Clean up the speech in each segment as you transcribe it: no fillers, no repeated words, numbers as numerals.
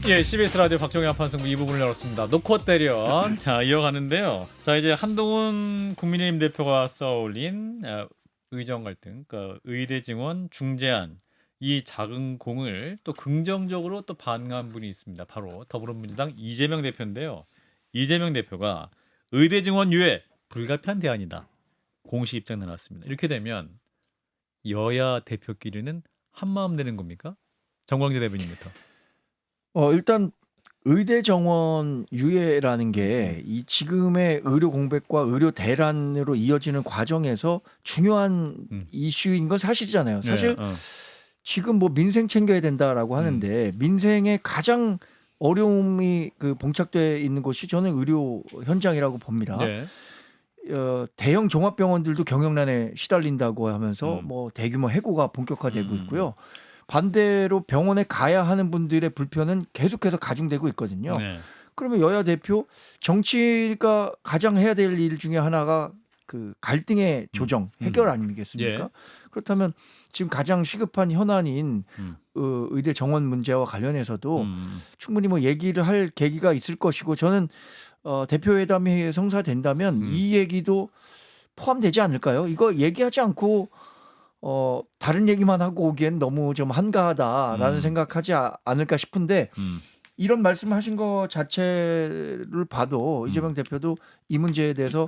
예, CBS 라디오 박정희 한판승부 2부분을 열었습니다. 놓고 때려. 자, 이어가는데요. 자, 이제 한동훈 국민의힘 대표가 쏘아올린 의정 갈등, 그러니까 의대 증원 중재안 이 작은 공을 또 긍정적으로 또 반응한 분이 있습니다. 바로 더불어민주당 이재명 대표인데요. 이재명 대표가 의대 증원 유예 불가피한 대안이다. 공식 입장 내놨습니다. 이렇게 되면 여야 대표끼리는 한마음 되는 겁니까? 정광재 대변인부터. 일단 의대 정원 유예라는 게 이 지금의 의료 공백과 의료 대란으로 이어지는 과정에서 중요한 이슈인 건 사실이잖아요. 사실 네, 지금 뭐 민생 챙겨야 된다라고 하는데 민생에 가장 어려움이 봉착돼 있는 곳이 저는 의료 현장이라고 봅니다. 네. 대형 종합병원들도 경영난에 시달린다고 하면서 뭐 대규모 해고가 본격화되고 있고요. 반대로 병원에 가야 하는 분들의 불편은 계속해서 가중되고 있거든요. 네. 그러면 여야 대표 정치가 가장 해야 될 일 중에 하나가 그 갈등의 조정, 해결 아니겠습니까? 예. 그렇다면 지금 가장 시급한 현안인 의대 정원 문제와 관련해서도 충분히 뭐 얘기를 할 계기가 있을 것이고 저는 대표회담이 성사된다면 이 얘기도 포함되지 않을까요? 이거 얘기하지 않고 다른 얘기만 하고 오기엔 너무 좀 한가하다라는 생각하지 않을까 싶은데 이런 말씀하신 거 자체를 봐도 이재명 대표도 이 문제에 대해서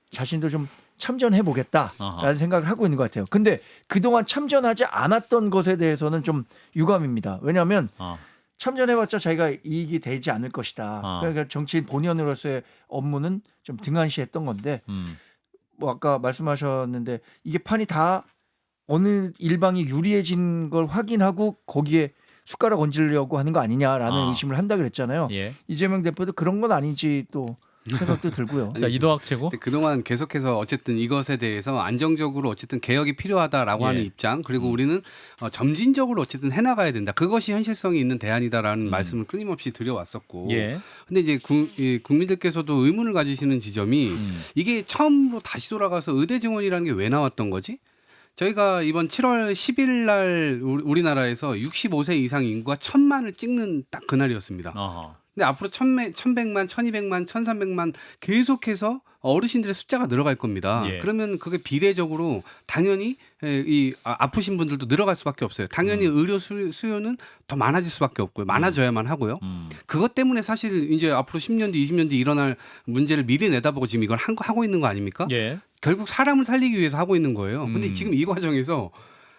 자신도 좀 참전해 보겠다라는 생각을 하고 있는 것 같아요. 근데 그동안 참전하지 않았던 것에 대해서는 좀 유감입니다. 왜냐하면 참전해봤자 자기가 이익이 되지 않을 것이다. 그러니까 정치인 본연으로서의 업무는 좀 등한시했던 건데 뭐 아까 말씀하셨는데 이게 판이 다 어느 일방이 유리해진 걸 확인하고 거기에 숟가락 얹으려고 하는 거 아니냐라는 의심을 한다 그랬잖아요. 예. 이재명 대표도 그런 건 아닌지 또 생각도 들고요. 자, 이도학 최고. 그동안 계속해서 어쨌든 이것에 대해서 안정적으로 어쨌든 개혁이 필요하다라고 예. 하는 입장 그리고 우리는 점진적으로 어쨌든 해나가야 된다. 그것이 현실성이 있는 대안이다라는 말씀을 끊임없이 드려왔었고 예. 근데 이제 국민들께서도 의문을 가지시는 지점이 이게 처음으로 다시 돌아가서 의대 증원이라는 게 왜 나왔던 거지? 저희가 이번 7월 10일 날 우리나라에서 65세 이상 인구가 1,000만을 찍는 딱 그날이었습니다. 근데 앞으로 1,100만, 1,200만, 1,300만 계속해서 어르신들의 숫자가 늘어갈 겁니다. 예. 그러면 그게 비례적으로 당연히 아프신 분들도 늘어갈 수밖에 없어요. 당연히 의료 수요는 더 많아질 수밖에 없고요. 많아져야만 하고요. 그것 때문에 사실 이제 앞으로 10년 뒤, 20년 뒤 일어날 문제를 미리 내다보고 지금 이걸 하고 있는 거 아닙니까? 예. 결국 사람을 살리기 위해서 하고 있는 거예요. 근데 지금 이 과정에서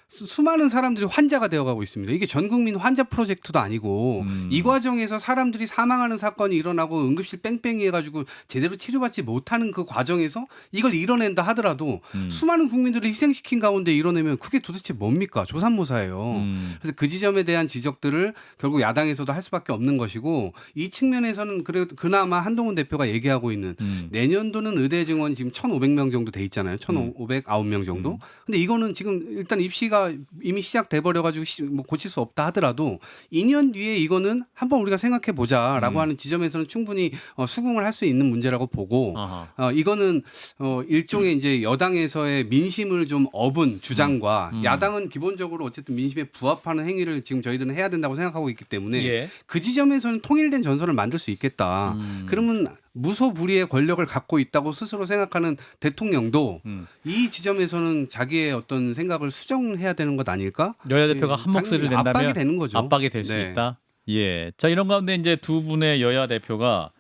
수많은 사람들이 환자가 되어가고 있습니다. 이게 전 국민 환자 프로젝트도 아니고 이 과정에서 사람들이 사망하는 사건이 일어나고 응급실 뺑뺑이 해가지고 제대로 치료받지 못하는 그 과정에서 이걸 이뤄낸다 하더라도 수많은 국민들을 희생시킨 가운데 이뤄내면 그게 도대체 뭡니까? 조삼모사예요. 그래서 그 지점에 대한 지적들을 결국 야당에서도 할 수밖에 없는 것이고 이 측면에서는 그나마 한동훈 대표가 얘기하고 있는 내년도는 의대 증원 지금 1,500명 정도 돼 있잖아요. 1,509명 정도. 근데 이거는 지금 일단 입시가 이미 시작돼 버려가지고 뭐 고칠 수 없다 하더라도 2년 뒤에 이거는 한번 우리가 생각해 보자라고 하는 지점에서는 충분히 수긍을 할 수 있는 문제라고 보고 이거는 일종의 이제 여당에서의 민심을 좀 업은 주장과 야당은 기본적으로 어쨌든 민심에 부합하는 행위를 지금 저희들은 해야 된다고 생각하고 있기 때문에 예. 그 지점에서는 통일된 전선을 만들 수 있겠다. 그러면 무소불위의 권력을 갖고 있다고 스스로 생각하는 대통령도 이 지점에서는 자기의 어떤 생각을 수정해야 되는 것 아닐까? 여야 대표가 한 목소리를 낸다면 압박이 되는 거죠. 압박이 될 수 네. 있다. 예. 자, 이런 가운데 이제 두 분의 여야 대표가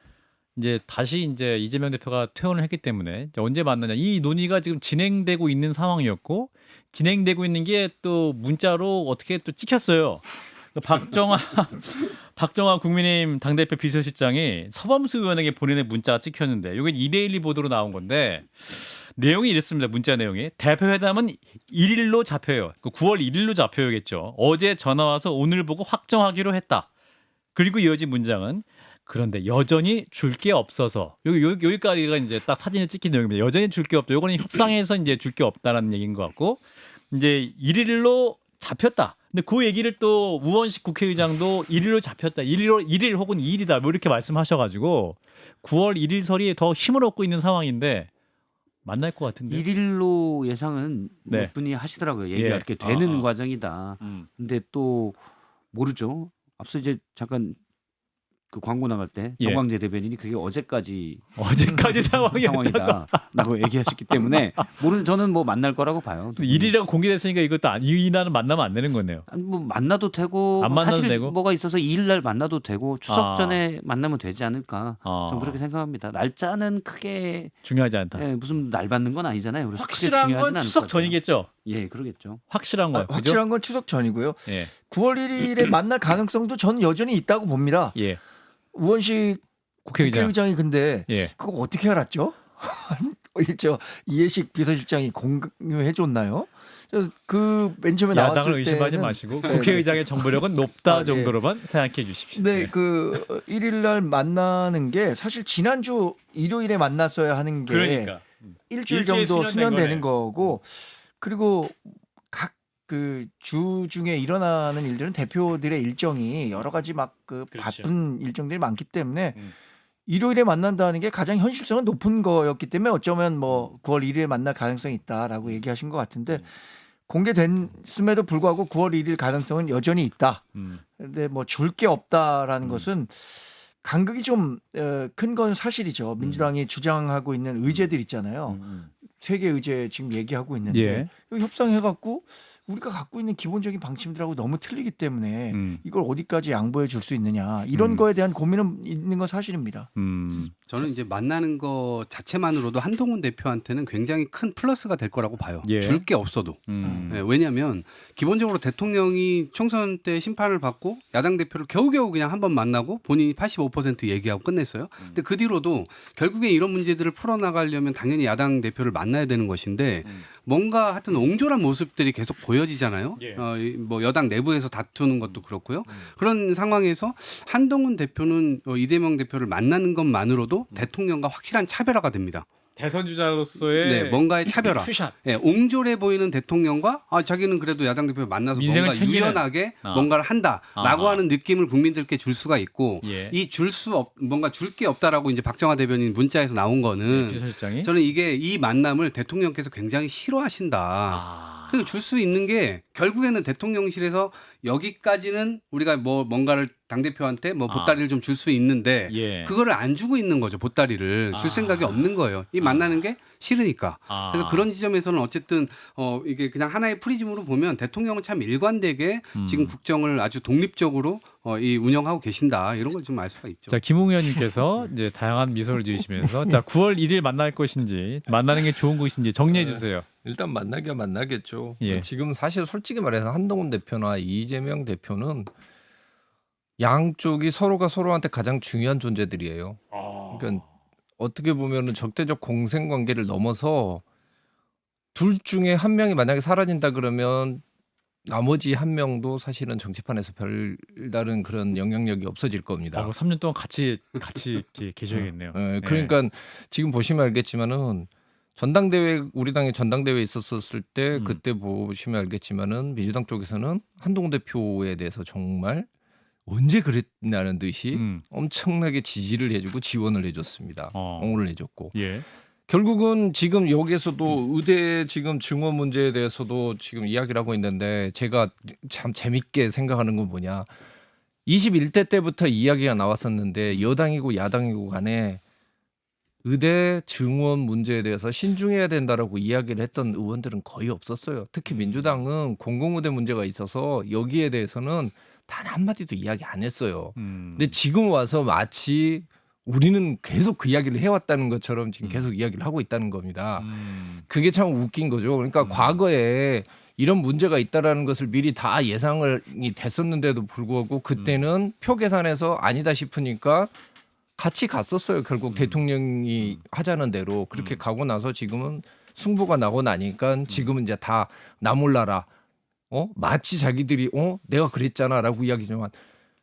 이제 다시 이제 이재명 대표가 퇴원을 했기 때문에 이제 언제 만나냐 이 논의가 지금 진행되고 있는 상황이었고 진행되고 있는 게 또 문자로 어떻게 또 찍혔어요. 박정아 국민의힘 당대표 비서실장이 서범수 의원에게 보내는 문자가 찍혔는데 이게 이데일리 보도로 나온 건데 내용이 이랬습니다. 문자 내용이 대표회담은 1일로 잡혀요. 9월 1일로 잡혀야겠죠. 어제 전화 와서 오늘 보고 확정하기로 했다. 그리고 이어진 문장은 그런데 여전히 줄 게 없어서 여기까지가 이제 딱 사진에 찍힌 내용입니다. 여전히 줄 게 없다. 요거는 협상에서 이제 줄 게 없다라는 얘기인 것 같고 이제 1일로 잡혔다. 근데 그 얘기를 또 우원식 국회의장도 1일로 잡혔다. 1일 혹은 2일이다. 뭐 이렇게 말씀하셔가지고 9월 1일 설이 더 힘을 얻고 있는 상황인데 만날 것 같은데. 1일로 예상은 네. 몇 분이 하시더라고요. 얘기가 예. 이렇게 되는 과정이다. 근데 또 모르죠. 앞서 이제 잠깐 그 광고 나갈 때 예. 정광재 대변인이 그게 어제까지 상황이었다고. 얘기하셨기 때문에 저는 뭐 만날 거라고 봐요. 1일이라고 공개됐으니까 이것도 이날은 만나면 안 되는 거네요. 아니, 뭐 만나도 되고 안 뭐 만나도 사실 되고? 뭐가 있어서 2일 날 만나도 되고 추석 아. 전에 만나면 되지 않을까. 아. 전 그렇게 생각합니다. 날짜는 크게 중요하지 않다. 무슨 날 받는 건 아니잖아요. 그래서 크게 확실한 중요하진 건 않을 추석 것 같아요. 전이겠죠. 예, 그러겠죠. 확실한 건 그죠? 확실한 건 추석 전이고요. 예. 9월 1일에 만날 가능성도 저는 여전히 있다고 봅니다. 예. 우원식 국회의장. 국회의장이 근데 예. 그거 어떻게 알았죠? 저 이해식 비서실장이 공유해 줬나요? 그 맨 처음에 야당을 나왔을 의심하지 때는 마시고 국회의장의 정보력은 높다 아, 예. 정도로만 생각해 주십시오. 네, 그 1일 날 만나는 게 사실 지난주 일요일에 만났어야 하는 게 그러니까 일주일 일주일 정도 수년된 수년되는 거고 그리고 각 그 주 중에 일어나는 일들은 대표들의 일정이 여러 가지 막 그 그렇죠. 바쁜 일정들이 많기 때문에 음. 일요일에 만난다는 게 가장 현실성은 높은 거였기 때문에 어쩌면 뭐 9월 1일에 만날 가능성이 있다라고 얘기하신 것 같은데 공개됐음에도 불구하고 9월 1일 가능성은 여전히 있다. 근데 뭐 줄 게 없다라는 것은 간극이 좀 큰 건 사실이죠. 민주당이 주장하고 있는 의제들 있잖아요. 세 개 의제 지금 얘기하고 있는데 예. 이거 협상해갖고 우리가 갖고 있는 기본적인 방침들하고 너무 틀리기 때문에 이걸 어디까지 양보해 줄 수 있느냐 이런 거에 대한 고민은 있는 건 사실입니다. 저는 이제 만나는 거 자체만으로도 한동훈 대표한테는 굉장히 큰 플러스가 될 거라고 봐요. 예. 줄 게 없어도. 네, 왜냐하면 기본적으로 대통령이 총선 때 심판을 받고 야당 대표를 겨우겨우 그냥 한번 만나고 본인이 85% 얘기하고 끝냈어요. 근데 그 뒤로도 결국에 이런 문제들을 풀어나가려면 당연히 야당 대표를 만나야 되는 것인데 뭔가 하여튼 옹졸한 모습들이 계속 보여지잖아요. 예. 뭐 여당 내부에서 다투는 것도 그렇고요. 그런 상황에서 한동훈 대표는 이재명 대표를 만나는 것만으로도 대통령과 확실한 차별화가 됩니다. 대선 주자로서의 네, 뭔가의 차별화. 투샷. 예, 옹졸해 보이는 대통령과 자기는 그래도 야당 대표 만나서 민생을 뭔가 챙기는. 유연하게 뭔가를 한다라고 아하. 하는 느낌을 국민들께 줄 수가 있고 예. 이 뭔가 줄 게 없다라고 이제 박정화 대변인 문자에서 나온 거는 비서실장이 저는 이게 이 만남을 대통령께서 굉장히 싫어하신다. 그리고 줄 수 있는 게 결국에는 대통령실에서 여기까지는 우리가 뭐 뭔가를 당대표한테 뭐 보따리를 좀 줄 수 있는데 예. 그거를 안 주고 있는 거죠. 보따리를 줄 생각이 없는 거예요. 이 만나는 게 싫으니까. 그래서 그런 지점에서는 어쨌든 이게 그냥 하나의 프리즘으로 보면 대통령은 참 일관되게 지금 국정을 아주 독립적으로 이 운영하고 계신다. 이런 걸 좀 알 수가 있죠. 자, 김웅 의원님께서 이제 다양한 미소를 지으시면서 자, 9월 1일 만날 것인지 만나는 게 좋은 것인지 정리해 주세요. 일단 만나겠죠. 예. 지금 사실 솔직히 말해서 한동훈 대표나 이재명 대표는 양쪽이 서로가 서로한테 가장 중요한 존재들이에요. 그러니까 어떻게 보면은 적대적 공생 관계를 넘어서 둘 중에 한 명이 만약에 사라진다 그러면 나머지 한 명도 사실은 정치판에서 별다른 그런 영향력이 없어질 겁니다. 뭐 3년 동안 같이 이렇게 계셔야겠네요. 예, 그러니까 지금 보시면 알겠지만은 전당대회 우리 당의 전당대회 있었을 때 그때 보시면 알겠지만은 민주당 쪽에서는 한동훈 대표에 대해서 정말 언제 그랬냐는 듯이 엄청나게 지지를 해주고 지원을 해줬습니다. 옹호를 해줬고 예. 결국은 지금 여기에서도 의대 지금 증원 문제에 대해서도 지금 이야기를 하고 있는데 제가 참 재밌게 생각하는 건 뭐냐 21대 때부터 이야기가 나왔었는데 여당이고 야당이고 간에 의대 증원 문제에 대해서 신중해야 된다라고 이야기를 했던 의원들은 거의 없었어요. 특히 민주당은 공공의대 문제가 있어서 여기에 대해서는 단 한마디도 이야기 안 했어요. 근데 지금 와서 마치 우리는 계속 그 이야기를 해왔다는 것처럼 지금 계속 이야기를 하고 있다는 겁니다. 그게 참 웃긴 거죠. 그러니까 과거에 이런 문제가 있다라는 것을 미리 다 예상이 됐었는데도 불구하고 그때는 표 계산해서 아니다 싶으니까 같이 갔었어요. 결국 대통령이 하자는 대로 그렇게 가고 나서 지금은 승부가 나고 나니까 지금은 이제 다 나 몰라라. 마치 자기들이 내가 그랬잖아라고 이야기지만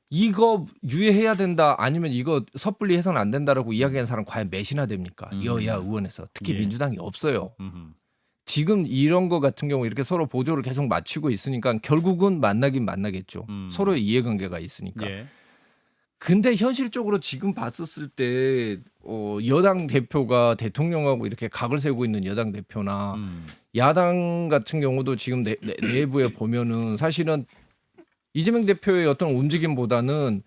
이거 유예해야 된다 아니면 이거 섣불리 해서는 안 된다라고 이야기하는 사람 과연 몇이나 됩니까? 여야 의원에서 특히 예. 민주당이 없어요. 지금 이런 거 같은 경우 이렇게 서로 보조를 계속 맞추고 있으니까 결국은 만나긴 만나겠죠. 서로의 이해관계가 있으니까. 예. 근데 현실적으로 지금 봤었을 때 여당 대표가 대통령하고 이렇게 각을 세우고 있는 여당 대표나 야당 같은 경우도 지금 내부에 보면은 사실은 이재명 대표의 어떤 움직임보다는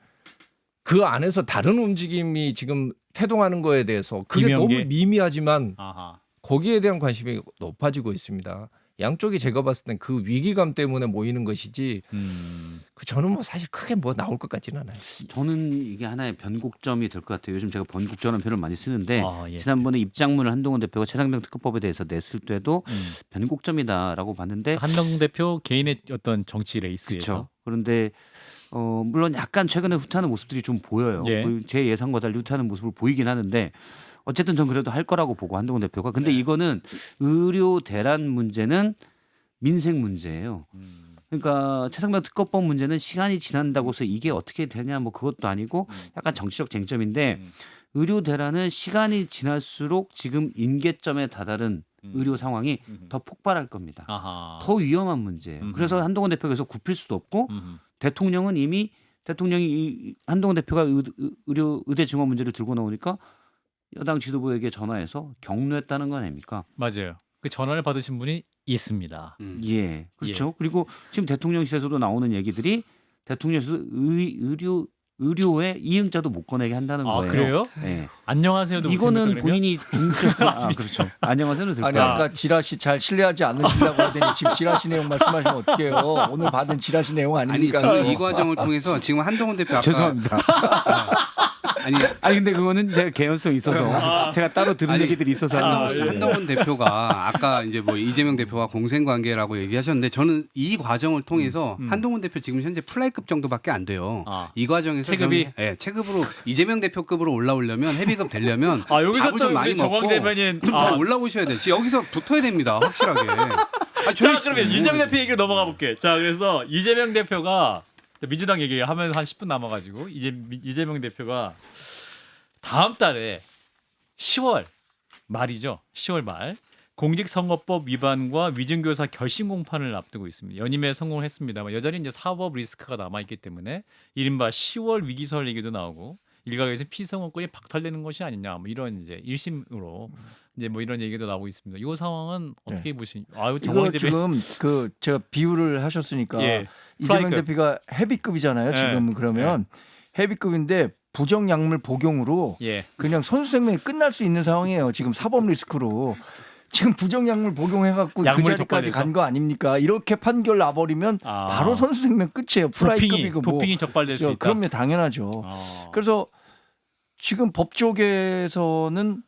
그 안에서 다른 움직임이 지금 태동하는 거에 대해서 그게 미묘한 너무 게? 미미하지만 아하. 거기에 대한 관심이 높아지고 있습니다. 양쪽이 제가 봤을 땐 그 위기감 때문에 모이는 것이지 그 저는 뭐 사실 크게 뭐 나올 것 같지는 않아요. 저는 이게 하나의 변곡점이 될 것 같아요. 요즘 제가 변곡점이라는 표현을 많이 쓰는데 아, 예. 지난번에 입장문을 한동훈 대표가 최상병 특검법에 대해서 냈을 때도 변곡점이다라고 봤는데 한동훈 대표 개인의 어떤 정치 레이스에서 그렇죠. 그런데 물론 약간 최근에 후퇴하는 모습들이 좀 보여요. 예. 제 예상과 달리 후퇴하는 모습을 보이긴 하는데 어쨌든 전 그래도 할 거라고 보고 한동훈 대표가. 근데 이거는 의료 대란 문제는 민생 문제예요. 그러니까 최상병 특검법 문제는 시간이 지난다고 해서 이게 어떻게 되냐 뭐 그것도 아니고 약간 정치적 쟁점인데 의료 대란은 시간이 지날수록 지금 임계점에 다다른 의료 상황이 더 폭발할 겁니다. 아하. 더 위험한 문제예요. 그래서 한동훈 대표가 계속 굽힐 수도 없고 대통령은 이미 대통령이 한동훈 대표가 의대 증원 문제를 들고 나오니까 여당 지도부에게 전화해서 격려했다는 거 아닙니까? 맞아요. 그 전화를 받으신 분이 있습니다. 예, 그렇죠. 그리고 지금 대통령실에서도 나오는 얘기들이 대통령실에서 의료에 이응자도 못 꺼내게 한다는 아 거예요. 그래요? 네. 안녕하세요. 이거는 본인이 중점 그렇죠. 안녕하세요는 될 아니 거야. 아까 지라시 잘 신뢰하지 않으신다고 하더니 지금 지라시 내용 말씀하시면 어떡해요. 오늘 받은 지라시 내용 아니 아닙니까? 저는 이 과정을 통해서 지금 한동훈 대표 아까 죄송합니다. 아니 근데 그거는 제가 개연성이 있어서 제가 따로 들은 아니, 얘기들이 있어서 하는 거였어요. 한동훈 대표가 아까 이제 뭐 이재명 대표와 공생 관계라고 얘기하셨는데 저는 이 과정을 통해서 한동훈 대표 지금 현재 플라이급 정도밖에 안 돼요. 아. 이 과정에서 체급이? 저는, 예, 체급으로 이재명 대표급으로 올라오려면 헤비급 되려면 아 여기서 밥을 또 좀 많이 우리 정광 먹고 대변인 좀 더 올라오셔야 돼요. 여기서 붙어야 됩니다. 확실하게. 자 그러면 이재명 대표 얘기로 넘어가 볼게. 자 그래서 이재명 대표가 민주당 얘기하면서 한 10분 남아가지고 이재명 대표가 다음 달에 10월 말이죠. 10월 말 공직선거법 위반과 위증교사 결심 공판을 앞두고 있습니다. 연임에 성공을 했습니다만 여전히 이제 사법 리스크가 남아 있기 때문에 이른바 10월 위기설 얘기도 나오고 일각에서 피선거권이 박탈되는 것이 아니냐 뭐 이런 이제 1심으로 이제 뭐 이런 얘기도 나오고 있습니다. 이 상황은 어떻게 보시니? 아유 정광 이거 대변인 지금 그 제가 비유를 하셨으니까 예, 이재명 플라이급. 대표가 헤비급이잖아요. 예. 지금 그러면 헤비급인데 부정약물 복용으로 예. 그냥 선수 생명이 끝날 수 있는 상황이에요. 지금 사법 리스크로 지금 부정약물 복용해갖고 그 약물이 자리까지 적발돼서? 간 거 아닙니까? 이렇게 판결 나버리면 아. 바로 선수 생명 끝이에요. 플라이급이고 뭐. 도핑이 적발될 수 있다. 그럼요, 당연하죠. 아. 그래서 지금 법조계에서는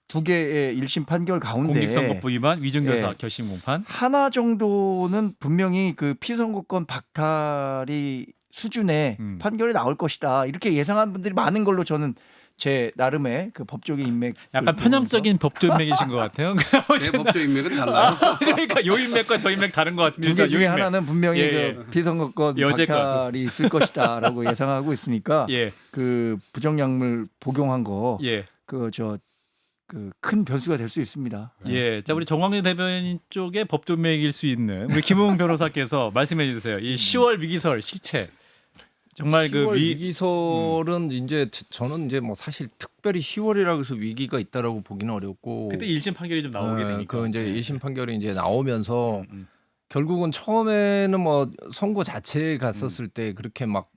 두 개의 1심 판결 가운데 공직선거법 위반 위증교사 예. 결심 공판. 하나 정도는 분명히 그 피선거권 박탈이 수준의 판결이 나올 것이다. 이렇게 예상한 분들이 많은 걸로 저는 제 나름의 그 법조계 인맥 약간 편향적인 법조 인맥이신 것 같아요. 제 법조 인맥은 달라요. 그러니까 요 인맥과 저 인맥 다른 것 같은데 두 개 일단 요 중에 인맥. 하나는 분명히 예, 그 피선거권 여제과. 박탈이 있을 것이다라고 예상하고 있으니까 예, 그 부정약물 복용한 거 예, 그 저 그 큰 변수가 될 수 있습니다. 예. 자 우리 정광래 대변인 쪽에 법조 인맥일 수 있는 우리 김웅 변호사께서 말씀해 주세요. 이 10월 위기설 실체 정말 그 10월 위기설은 이제 저는 이제 뭐 사실 특별히 10월이라고 해서 위기가 있다라고 보기는 어렵고 그때 1심 판결이 좀 나오게 되니까. 그 이제 1심 판결이 이제 나오면서 결국은 처음에는 뭐 선고 자체에 갔었을 때 그렇게 막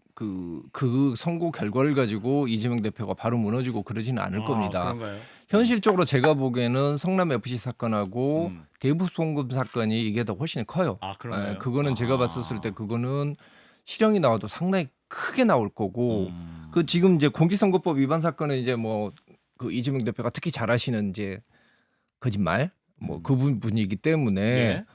그 선고 결과를 가지고 이재명 대표가 바로 무너지고 그러지는 않을 겁니다. 그런가요? 현실적으로 제가 보기에는 성남 FC 사건하고 대북 송금 사건이 이게 더 훨씬 커요. 아 그런가요? 그거는 제가 봤었을 때 그거는 실형이 나와도 상당히 크게 나올 거고 그 지금 이제 공직선거법 위반 사건은 이제 뭐 그 이재명 대표가 특히 잘하시는 이제 거짓말 뭐 그분이기 때문에 예.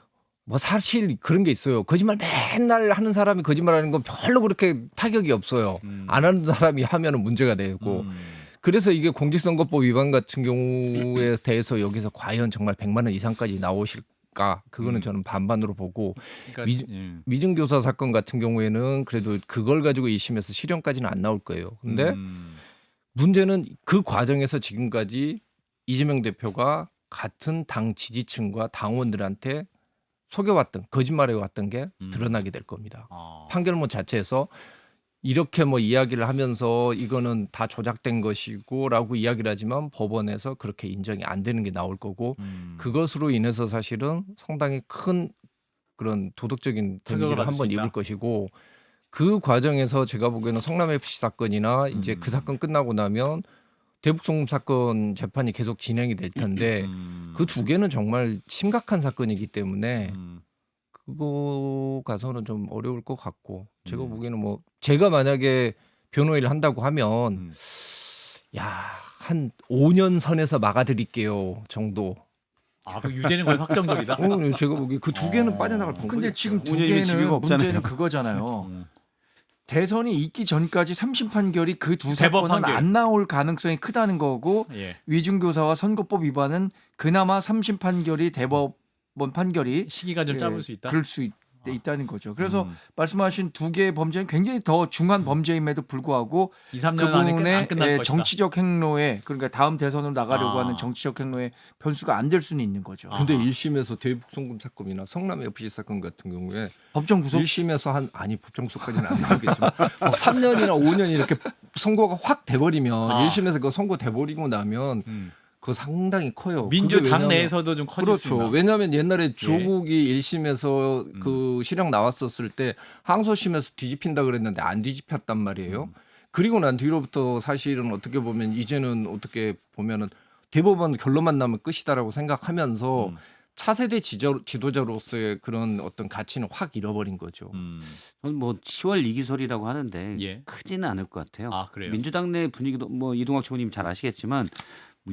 뭐 사실 그런 게 있어요. 거짓말 맨날 하는 사람이 거짓말하는 건 별로 그렇게 타격이 없어요. 안 하는 사람이 하면은 문제가 되고. 그래서 이게 공직선거법 위반 같은 경우에 대해서 여기서 과연 정말 100만 원 이상까지 나오실까? 그거는 저는 반반으로 보고 그러니까, 위증교사 사건 같은 경우에는 그래도 그걸 가지고 2심에서 실형까지는 안 나올 거예요. 근데 문제는 그 과정에서 지금까지 이재명 대표가 같은 당 지지층과 당원들한테 속여왔던 거짓말해왔던 게 드러나게 될 겁니다. 판결문 자체에서 이렇게 뭐 이야기를 하면서 이거는 다 조작된 것이고라고 이야기를 하지만 법원에서 그렇게 인정이 안 되는 게 나올 거고 그것으로 인해서 사실은 상당히 큰 그런 도덕적인 데미지를 받을 수 한번 있다. 입을 것이고 그 과정에서 제가 보기에는 성남 FC 사건이나 이제 그 사건 끝나고 나면 대북송금 사건 재판이 계속 진행이 될 텐데 그 두 개는 정말 심각한 사건이기 때문에 그거 가서는 좀 어려울 것 같고 제가 보기에는 뭐 제가 만약에 변호인을 한다고 하면 한 5년 선에서 막아드릴게요 정도. 그 유죄는 거의 확정적이다. 제가 보기에 그 두 개는 빠져나갈 방법이 근데 지금 두 5년이면 집이가 개는 없잖아요. 문제는 그거잖아요. 대선이 있기 전까지 3심 판결이 그 두 대법 사건은 판결. 안 나올 가능성이 크다는 거고 예. 위중교사와 선거법 위반은 그나마 3심 판결이 대법원 판결이 시기가 좀 짧을 수 있다. 그럴 수 있다는 거죠. 그래서 말씀하신 두 개의 범죄는 굉장히 더 중한 범죄임에도 불구하고 2, 3년 안에 안 그분의 끝날 것이다. 정치적 행로에 그러니까 다음 대선으로 나가려고 아. 하는 정치적 행로에 변수가 안 될 수는 있는 거죠. 근데 1심에서 대북송금 사건이나 성남 FC 사건 같은 경우에 법정 구속 1심에서 법정 구속까지는 안 나오겠지만 3년이나 5년 이렇게 선고가 확 돼버리면 1심에서 그 선고 돼버리고 나면 그거 상당히 커요. 민주당 내에서도 좀 커질 수 그렇죠. 있나? 왜냐하면 옛날에 조국이 1심에서 그 실형 나왔었을 때 항소심에서 뒤집힌다 그랬는데 안 뒤집혔단 말이에요. 그리고 난 뒤로부터 사실은 어떻게 보면 이제는 어떻게 보면은 대법원 결론만 나면 끝이다라고 생각하면서 차세대 지도자로서의 그런 어떤 가치는 확 잃어버린 거죠. 저는 뭐 10월 이기설이라고 하는데 예. 크지는 않을 것 같아요. 아, 그래요? 민주당 내 분위기도 뭐 이동학 의원님 잘 아시겠지만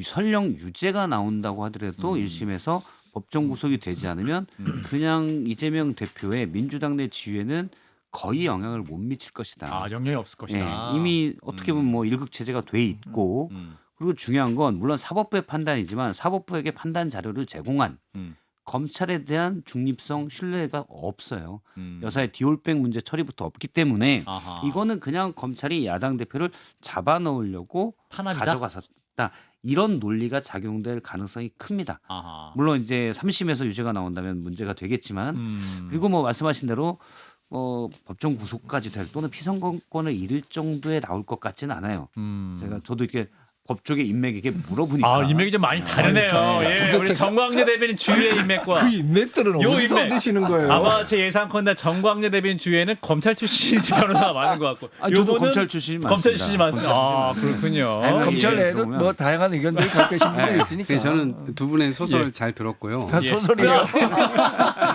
설령 유죄가 나온다고 하더라도 1심에서 법정 구속이 되지 않으면 그냥 이재명 대표의 민주당 내 지위에는 거의 영향을 못 미칠 것이다. 영향이 없을 것이다. 예, 이미 어떻게 보면 뭐 일극 체제가 돼 있고 그리고 중요한 건 물론 사법부의 판단이지만 사법부에게 판단 자료를 제공한 검찰에 대한 중립성 신뢰가 없어요. 여사의 디올백 문제 처리부터 없기 때문에 아하. 이거는 그냥 검찰이 야당 대표를 잡아넣으려고 탄압이다? 가져갔었다. 이런 논리가 작용될 가능성이 큽니다. 아하. 물론 이제 3심에서 유죄가 나온다면 문제가 되겠지만 그리고 뭐 말씀하신 대로 법정 구속까지 될 또는 피선거권을 잃을 정도에 나올 것 같지는 않아요. 저도 이렇게 법조계 인맥에게 물어보니까 인맥이 좀 많이 다르네요. 예, 우리 정광재 대변인 주위의 인맥과 그 인맥들은 요 어디서 인맥. 얻으시는 거예요? 아마 제 예상컨대 정광재 대변인 주위에는 검찰 출신 변호사가 많은 것 같고 저도 요거는 검찰 출신이 많습니다. 검찰 출신이 많습니다. 그렇군요. 다양하게 검찰 예, 내에도 그러면. 뭐 다양한 의견들이 갖고 계신 분들이 있으니까. 그래서 저는 두 분의 소설 예. 잘 들었고요. 예. 소설이요.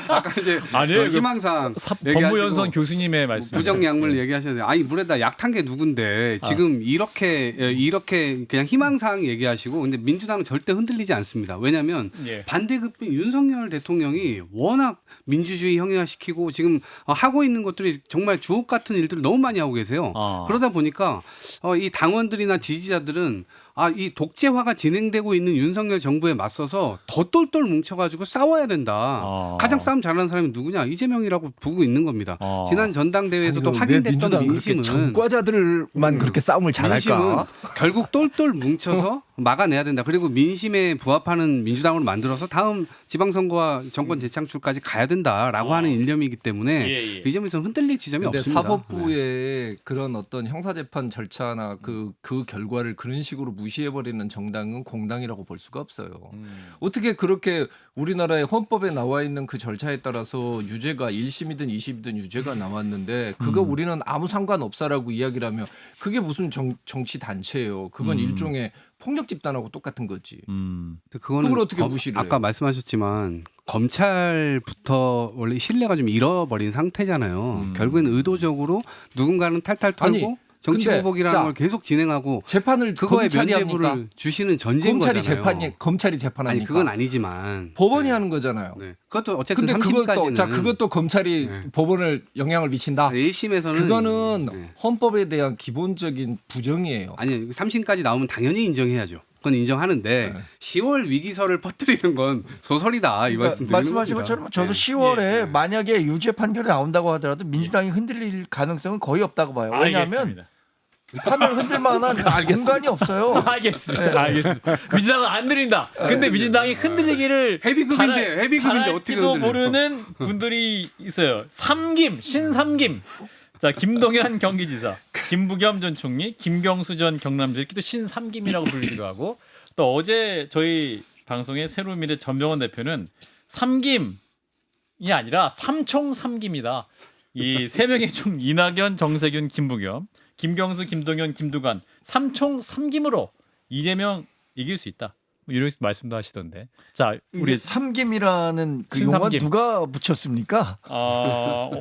아까 이제 아니에요. 희망상 법무연수원 교수님의 말씀. 부정약물 얘기하셨는데 아니 물에다 약 탄 게 누군데 지금 이렇게 그냥 희망사항 얘기하시고 근데 민주당은 절대 흔들리지 않습니다. 왜냐하면 예. 반대급부인 윤석열 대통령이 워낙 민주주의 형해화시키고 지금 하고 있는 것들이 정말 주옥 같은 일들을 너무 많이 하고 계세요. 그러다 보니까 이 당원들이나 지지자들은 이 독재화가 진행되고 있는 윤석열 정부에 맞서서 더 똘똘 뭉쳐가지고 싸워야 된다. 가장 싸움 잘하는 사람이 누구냐? 이재명이라고 보고 있는 겁니다. 지난 전당대회에서도 확인됐던 민심은 전과자들만 그렇게 싸움을 민심은 잘할까? 결국 똘똘 뭉쳐서 막아내야 된다. 그리고 민심에 부합하는 민주당으로 만들어서 다음 지방선거와 정권 재창출까지 가야 된다라고 하는 일념이기 때문에 예. 이재명에서는 흔들릴 지점이 근데 없습니다. 사법부의 그런 어떤 형사재판 절차나 그 결과를 그런 식으로 무시해버리는 정당은 공당이라고 볼 수가 없어요. 어떻게 그렇게 우리나라의 헌법에 나와 있는 그 절차에 따라서 유죄가 1심이든 2심이든 유죄가 나왔는데 그거 우리는 아무 상관없다라고 이야기를 하면 그게 무슨 정치 단체예요. 그건 일종의 폭력 집단하고 똑같은 거지. 그거는 그걸 어떻게 무시를 아까 해요? 말씀하셨지만 검찰부터 원래 신뢰가 좀 잃어버린 상태잖아요. 결국에는 의도적으로 누군가는 탈탈 털고 아니, 정치 근데 보복이라는 자, 걸 계속 진행하고 재판을 그거에 검찰이 면죄부를 합니까? 주시는 전제인 거잖아요. 검찰이 재판합니까? 아니 그건 아니지만 법원이 네. 하는 거잖아요. 네. 그것도 어쨌든 근데 3심까지는 그것도 검찰이 네. 법원을 영향을 미친다. 1심에서는 그거는 네. 헌법에 대한 기본적인 부정이에요. 아니 3심까지 나오면 당연히 인정해야죠. 그건 인정하는데 네. 10월 위기설을 퍼뜨리는 건 소설이다 이 말씀 드리는 말씀하신 겁니다. 것처럼 저도 네. 10월에 예. 만약에 유죄 판결이 나온다고 하더라도 민주당이 흔들릴 가능성은 거의 없다고 봐요. 왜냐하면 알겠습니다. 하면 흔들 만한 공간이 없어요. 알겠습니다. 민주당은 안 들린다. 근데 민주당이 흔들리기를 헤비급인데 어떻게 바랄지도 흔들려요? 모르는 분들이 있어요. 신삼김. 자, 김동연 경기지사, 김부겸 전 총리, 김경수 전 경남지 이렇게 또 신삼김이라고 불리기도 하고 또 어제 저희 방송의 새로미래 전병헌 대표는 삼김이 아니라 삼총삼김이다. 이 세 명의 총 이낙연, 정세균, 김부겸, 김경수, 김동연, 김두관 삼총 3김으로 이재명 이길 수 있다. 뭐 이런 말씀도 하시던데. 자, 우리 우리 삼김이라는 그 용어 신삼김. 누가 붙였습니까?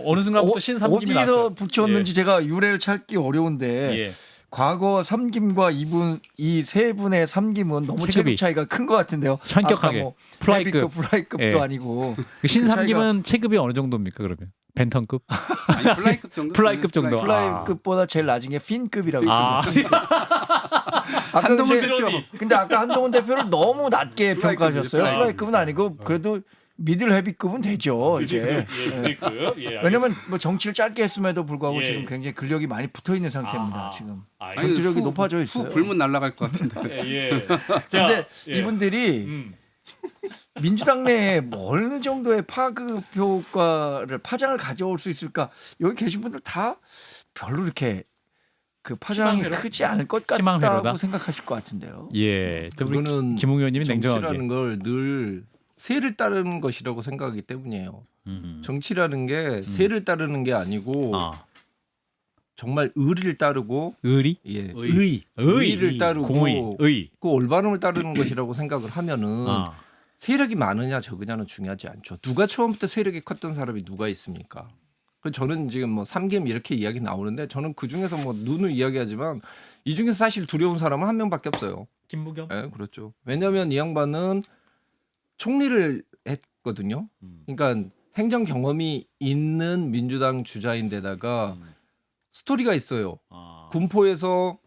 어느 순간부터 신삼김이 어디서 나왔어요. 붙였는지 제가 유래를 찾기 어려운데 예. 과거 삼김과 이 세 분의 삼김은 너무 체급이. 체급 차이가 큰 것 같은데요. 현격하게. 아까 뭐 플라이급. 플라이급도 예. 아니고 그 신삼김은 체급이 어느 정도입니까 그러면? 벤턴급? 아니 플라이급 정도. 플라이급 정도. 플라이급보다 제일 나중에 핀급이라고 아. 있습니다. 아까 한동훈 근데- 대표. 근데 아까 한동훈 대표를 너무 낮게 플라이급이죠, 평가하셨어요. 플라이급. 플라이급은 아니고 그래도 미들 헤비급은 되죠. 이제. 왜냐면 뭐 정치를 짧게 했음에도 불구하고 예. 지금 굉장히 근력이 많이 붙어 있는 상태입니다. 아하. 지금 아, 아니, 전투력이 후- 높아져 있어요. 후 불문 날아갈 것 같은데. 예. 자, 근데 예. 이분들이 민주당 내에 뭐 어느 정도의 파급 효과를 파장을 가져올 수 있을까? 여기 계신 분들 다 별로 이렇게 그 파장이 희망회로? 크지 않을 것 희망회로다? 같다고 생각하실 것 같은데요. 예. 또 우리 그거는 김웅 의원님이 냉정하게. 정치라는 걸 늘 세를 따르는 것이라고 생각하기 때문이에요. 정치라는 게 세를 따르는 게 아니고 아, 정말 의리를 따르고 의리? 예, 의. 의리를 따르고 공의, 의. 그 올바름을 따르는 것이라고 생각을 하면은 아. 세력이 많으냐 적으냐는 중요하지 않죠. 누가 처음부터 세력이 컸던 사람이 누가 있습니까? 그 저는 지금 뭐 삼김 이렇게 이야기 나오는데 저는 그 중에서 뭐 눈을 이야기하지만 이 중에서 사실 두려운 사람은 한 명밖에 없어요. 김부겸? 예, 그렇죠. 왜냐하면 이 양반은 총리를 했거든요. 그러니까 행정 경험이 있는 민주당 주자인데다가 스토리가 있어요. 아. 군포에서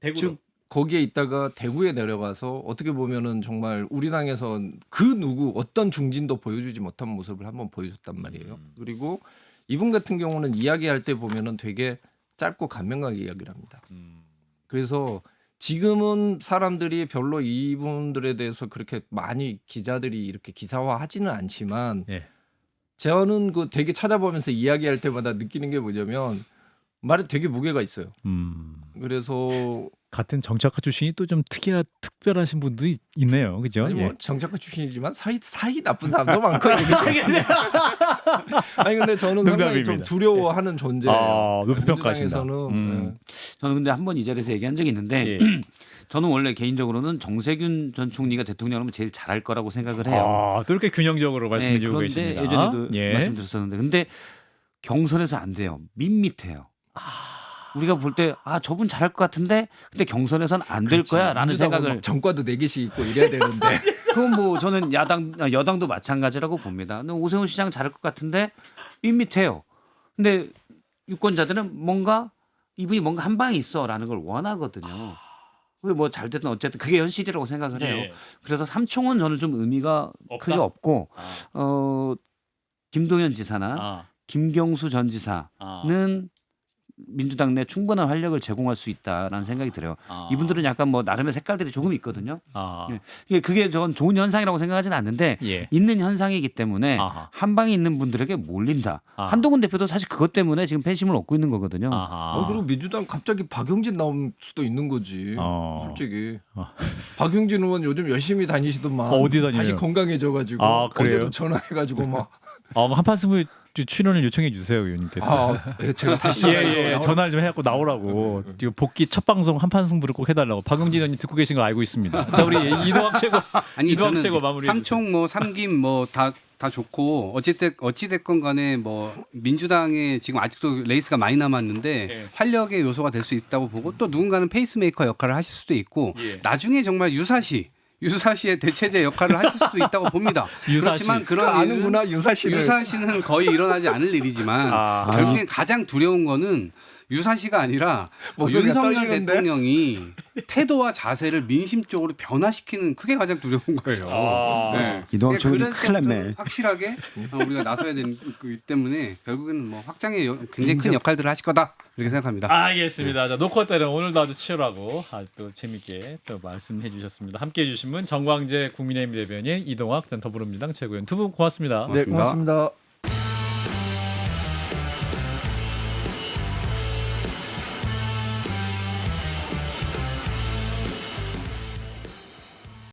대구로. 즉 거기에 있다가 대구에 내려가서 어떻게 보면은 정말 우리 당에서 그 누구 어떤 중진도 보여주지 못한 모습을 한번 보여줬단 말이에요. 그리고 이분 같은 경우는 이야기할 때 보면은 되게 짧고 간명하게 이야기를 합니다. 그래서 지금은 사람들이 별로 이분들에 대해서 그렇게 많이 기자들이 이렇게 기사화하지는 않지만 예. 저는 그 되게 찾아보면서 이야기할 때마다 느끼는 게 뭐냐면 말에 되게 무게가 있어요. 그래서 같은 정치학과 출신이 또 좀 특별하신 분도 있네요. 그죠? 아니 뭐 예. 정치학과 출신이지만 사이 나쁜 사람도 많고 아니 근데 저는 상당히 좀 농담입니다. 두려워하는 존재예요. 아, 높이 평가하신다. 민주당에서는 저는 근데 한 번 이 자리에서 얘기한 적이 있는데 예. 저는 원래 개인적으로는 정세균 전 총리가 대통령하면 제일 잘할 거라고 생각을 해요. 아, 또 이렇게 균형적으로 말씀해 주고 그런데 계십니다. 예전에도 예. 말씀드렸었는데 근데 경선에서 안 돼요. 밋밋해요. 우리가 볼 때 아 저분 잘할 것 같은데 근데 경선에서는 안 될 거야라는 민주당은 생각을 막 정과도 4개씩 있고 이래야 되는데 그건 뭐 저는 여당도 마찬가지라고 봅니다. 근데 오세훈 시장 잘할 것 같은데 밋밋해요. 근데 유권자들은 뭔가 이분이 뭔가 한 방이 있어라는 걸 원하거든요. 그게 뭐 잘 됐든 어쨌든 그게 현실이라고 생각을 해요. 예. 그래서 삼총은 저는 좀 의미가 없다? 크게 없고 아. 김동연 지사나 아. 김경수 전 지사는 아. 민주당 내 충분한 활력을 제공할 수 있다라는 생각이 들어요. 아. 이분들은 약간 뭐 나름의 색깔들이 조금 있거든요. 아. 예. 그게 저건 좋은 현상이라고 생각하지는 않는데 예. 있는 현상이기 때문에 아하. 한 방에 있는 분들에게 몰린다. 아하. 한동훈 대표도 사실 그것 때문에 지금 팬심을 얻고 있는 거거든요. 아하. 그리고 민주당 갑자기 박용진 나올 수도 있는 거지. 솔직히 박용진 의원 요즘 열심히 다니시더만 어디 다니나요? 다시 건강해져가지고 아, 그래요? 어제도 전화해가지고 막 한판 승부 출연을 요청해 주세요, 의원님께서. 제가 다시 전화해서 예, 전화를 좀 해갖고 나오라고. 지금 복귀 첫 방송 한판 승부를 꼭 해달라고. 박용진 의원님 듣고 계신 걸 알고 있습니다. 자, 우리 이동학 최고. 아니 이동학 저는 최고 마무리. 삼총 뭐 삼김 뭐 다 좋고 어찌 됐건 간에 뭐 민주당에 지금 아직도 레이스가 많이 남았는데 예. 활력의 요소가 될 수 있다고 보고 또 누군가는 페이스메이커 역할을 하실 수도 있고 예. 나중에 정말 유사시의 대체제 역할을 하실 수도 있다고 봅니다. 유사시. 그렇지만 그런 일은 아는구나 유사씨를. 유사시는 거의 일어나지 않을 일이지만 아. 결국엔 가장 두려운 거는 유사시가 아니라 목소리가 윤석열 떨리는데? 대통령이 태도와 자세를 민심 쪽으로 변화시키는 그게 가장 두려운 거예요. 아. 네. 이동학 그러니까 최고님 그런 큰일 났네. 점들은 확실하게 우리가 나서야 되기 때문에 결국에는 뭐 확장의 굉장히 큰 역할들을 하실 거다 이렇게 생각합니다. 알겠습니다. 자, 녹화 때는 오늘도 아주 치열하고 또 재밌게 또 말씀해 주셨습니다. 함께해 주신 분 정광재 국민의힘 대변인 이동학 전 더불어민주당 최고위원 두 분 고맙습니다. 네, 고맙습니다.